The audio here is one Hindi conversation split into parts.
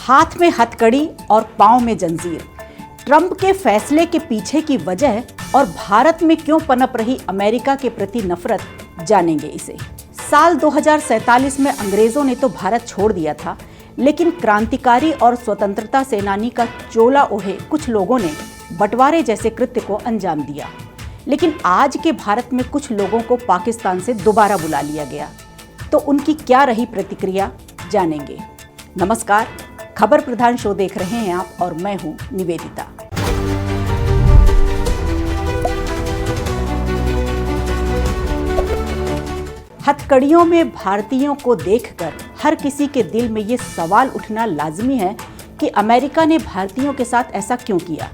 हाथ में हथकड़ी और पांव में जंजीर। ट्रंप के फैसले के पीछे की वजह और भारत में क्यों पनप रही अमेरिका के प्रति नफरत, जानेंगे इसे। साल 2047 में अंग्रेजों ने तो भारत छोड़ दिया था, लेकिन क्रांतिकारी और स्वतंत्रता सेनानी का चोला ओढ़े कुछ लोगों ने बंटवारे जैसे कृत्य को अंजाम दिया। लेकिन आज के भारत में कुछ लोगों को पाकिस्तान से दोबारा बुला लिया गया, तो उनकी क्या रही प्रतिक्रिया, जानेंगे। नमस्कार, खबर प्रधान शो देख रहे हैं आप और मैं हूं निवेदिता। हथकड़ियों में भारतीयों को देखकर हर किसी के दिल में ये सवाल उठना लाजमी है कि अमेरिका ने भारतीयों के साथ ऐसा क्यों किया,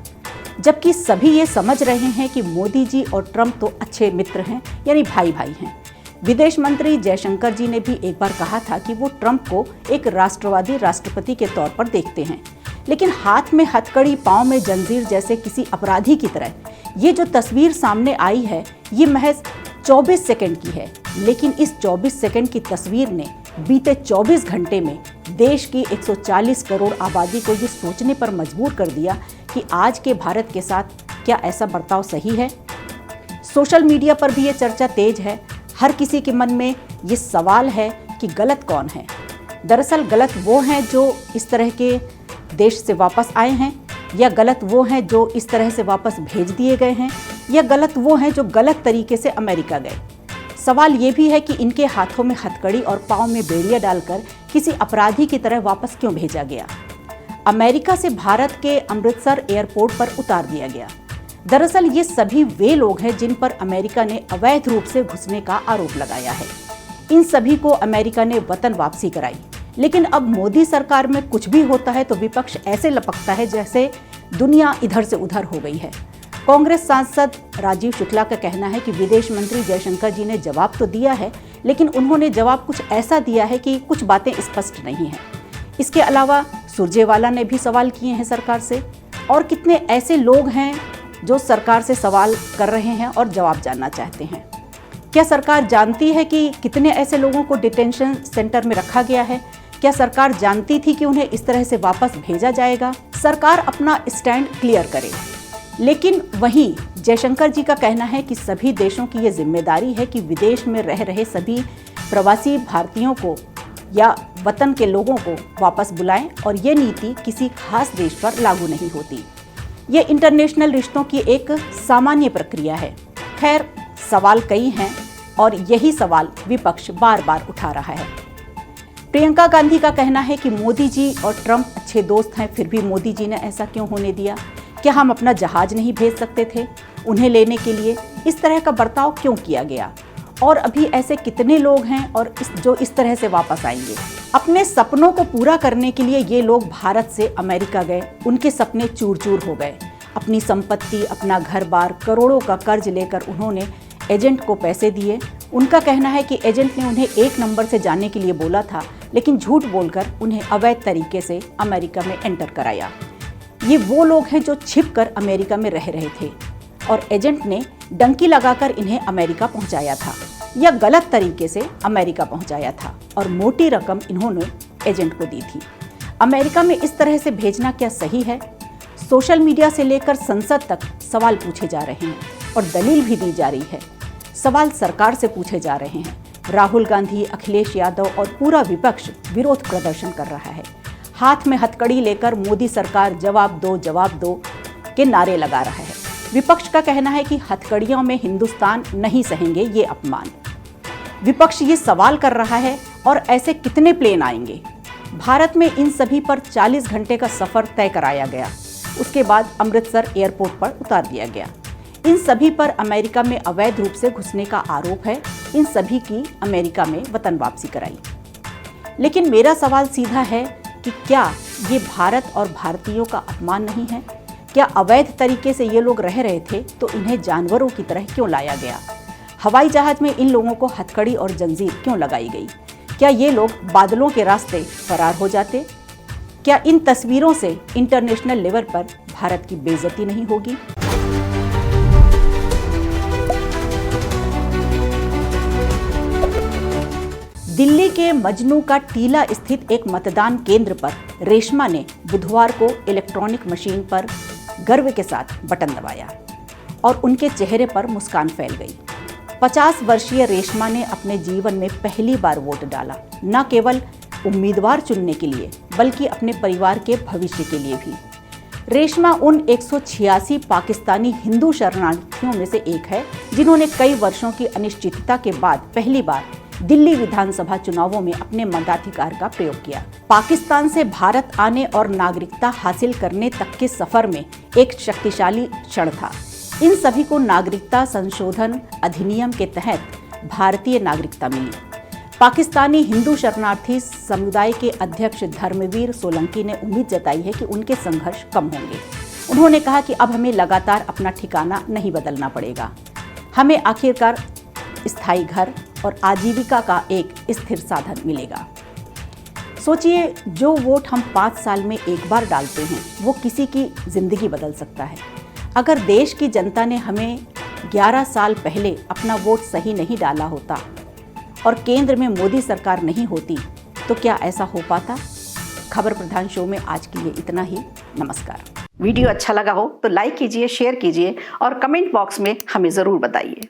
जबकि सभी ये समझ रहे हैं कि मोदी जी और ट्रंप तो अच्छे मित्र हैं, यानी भाई भाई हैं। विदेश मंत्री जयशंकर जी ने भी एक बार कहा था कि वो ट्रंप को एक राष्ट्रवादी राष्ट्रपति के तौर पर देखते हैं, लेकिन हाथ में हथकड़ी पांव में जंजीर जैसे किसी अपराधी की तरह ये जो तस्वीर सामने आई है, ये महज 24 सेकंड की है। लेकिन इस 24 सेकंड की तस्वीर ने बीते 24 घंटे में देश की 140 करोड़ आबादी को ये सोचने पर मजबूर कर दिया कि आज के भारत के साथ क्या ऐसा बर्ताव सही है। सोशल मीडिया पर भी ये चर्चा तेज है। हर किसी के मन में ये सवाल है कि गलत कौन है। दरअसल गलत वो हैं जो इस तरह के देश से वापस आए हैं, या गलत वो हैं जो इस तरह से वापस भेज दिए गए हैं, या गलत वो हैं जो गलत तरीके से अमेरिका गए। सवाल ये भी है कि इनके हाथों में हथकड़ी और पाँव में बेड़ियां डालकर किसी अपराधी की तरह वापस क्यों भेजा गया। अमेरिका से भारत के अमृतसर एयरपोर्ट पर उतार दिया गया। दरअसल ये सभी वे लोग हैं जिन पर अमेरिका ने अवैध रूप से घुसने का आरोप लगाया है। इन सभी को अमेरिका ने वतन वापसी कराई। लेकिन अब मोदी सरकार में कुछ भी होता है तो विपक्ष ऐसे लपकता है जैसे दुनिया इधर से उधर हो गई है। कांग्रेस सांसद राजीव शुक्ला का कहना है कि विदेश मंत्री जयशंकर जी ने जवाब तो दिया है, लेकिन उन्होंने जवाब कुछ ऐसा दिया है कि कुछ बातें स्पष्ट नहीं हैं। इसके अलावा सुरजेवाला ने भी सवाल किए हैं सरकार से, और कितने ऐसे लोग हैं जो सरकार से सवाल कर रहे हैं और जवाब जानना चाहते हैं। क्या सरकार जानती है कि कितने ऐसे लोगों को डिटेंशन सेंटर में रखा गया है? क्या सरकार जानती थी कि उन्हें इस तरह से वापस भेजा जाएगा? सरकार अपना स्टैंड क्लियर करे। लेकिन वहीं जयशंकर जी का कहना है कि सभी देशों की ये जिम्मेदारी है कि विदेश में रह रहे सभी प्रवासी भारतीयों को या वतन के लोगों को वापस बुलाएं, और ये नीति किसी खास देश पर लागू नहीं होती। ये इंटरनेशनल रिश्तों की एक सामान्य प्रक्रिया है। खैर, सवाल कई हैं और यही सवाल विपक्ष बार बार उठा रहा है। प्रियंका गांधी का कहना है कि मोदी जी और ट्रंप अच्छे दोस्त हैं, फिर भी मोदी जी ने ऐसा क्यों होने दिया? क्या हम अपना जहाज नहीं भेज सकते थे उन्हें लेने के लिए? इस तरह का बर्ताव क्यों किया गया? और अभी ऐसे कितने लोग हैं और जो इस तरह से वापस आएंगे? अपने सपनों को पूरा करने के लिए ये लोग भारत से अमेरिका गए, उनके सपने चूर चूर हो गए। अपनी संपत्ति, अपना घर बार, करोड़ों का कर्ज लेकर उन्होंने एजेंट को पैसे दिए। उनका कहना है कि एजेंट ने उन्हें एक नंबर से जाने के लिए बोला था, लेकिन झूठ बोलकर उन्हें अवैध तरीके से अमेरिका में एंटर कराया। ये वो लोग हैं जो छिपकर अमेरिका में रह रहे थे और एजेंट ने डंकी लगाकर इन्हें अमेरिका पहुंचाया था, या गलत तरीके से अमेरिका पहुंचाया था, और मोटी रकम इन्होंने एजेंट को दी थी। अमेरिका में इस तरह से भेजना क्या सही है? सोशल मीडिया से लेकर संसद तक सवाल पूछे जा रहे हैं और दलील भी दी जा रही है। सवाल सरकार से पूछे जा रहे हैं। राहुल गांधी, अखिलेश यादव और पूरा विपक्ष विरोध प्रदर्शन कर रहा है। हाथ में हथकड़ी लेकर मोदी सरकार जवाब दो के नारे लगा रहा है। विपक्ष का कहना है कि हथकड़ियों में हिंदुस्तान नहीं सहेंगे ये अपमान। विपक्ष ये सवाल कर रहा है, और ऐसे कितने प्लेन आएंगे? भारत में इन सभी पर 40 घंटे का सफर तय कराया गया। उसके बाद अमृतसर एयरपोर्ट पर उतार दिया गया। इन सभी पर अमेरिका में अवैध रूप से घुसने का आरोप है। इन सभी की अमेरिका में वतन वापसी कराई। लेकिन मेरा सवाल सीधा है कि क्या ये भारत और भारतीयों का अपमान नहीं है? क्या अवैध तरीके से ये लोग रह रहे थे तो इन्हें जानवरों की तरह क्यों लाया गया? हवाई जहाज में इन लोगों को हथकड़ी और जंजीर क्यों लगाई गई? क्या ये लोग बादलों के रास्ते फरार हो जाते? क्या इन तस्वीरों से इंटरनेशनल लेवल पर भारत की बेइज्जती नहीं होगी? दिल्ली के मजनू का टीला स्थित एक मतदान केंद्र पर रेशमा ने बुधवार को इलेक्ट्रॉनिक मशीन पर गर्व के साथ बटन दबाया और उनके चेहरे पर मुस्कान फैल गई। 50 वर्षीय रेशमा ने अपने जीवन में पहली बार वोट डाला, न केवल उम्मीदवार चुनने के लिए बल्कि अपने परिवार के भविष्य के लिए भी। रेशमा उन 186 पाकिस्तानी हिंदू शरणार्थियों में से एक है जिन्होंने कई वर्षों की अनिश्चितता के बाद पहली बार दिल्ली विधानसभा चुनावों में अपने मताधिकार का प्रयोग किया। पाकिस्तान से भारत आने और नागरिकता हासिल करने तक के सफर में एक शक्तिशाली क्षण था। इन सभी को नागरिकता संशोधन अधिनियम के तहत भारतीय नागरिकता मिली। पाकिस्तानी हिंदू शरणार्थी समुदाय के अध्यक्ष धर्मवीर सोलंकी ने उम्मीद जताई है कि उनके संघर्ष कम होंगे। उन्होंने कहा कि अब हमें लगातार अपना ठिकाना नहीं बदलना पड़ेगा। हमें आखिरकार स्थायी घर और आजीविका का एक स्थिर साधन मिलेगा। सोचिए, जो वोट हम 5 साल में एक बार डालते हैं वो किसी की जिंदगी बदल सकता है। अगर देश की जनता ने हमें 11 साल पहले अपना वोट सही नहीं डाला होता और केंद्र में मोदी सरकार नहीं होती तो क्या ऐसा हो पाता? खबर प्रधान शो में आज के लिए इतना ही। नमस्कार। वीडियो अच्छा लगा हो तो लाइक कीजिए, शेयर कीजिए और कमेंट बॉक्स में हमें ज़रूर बताइए।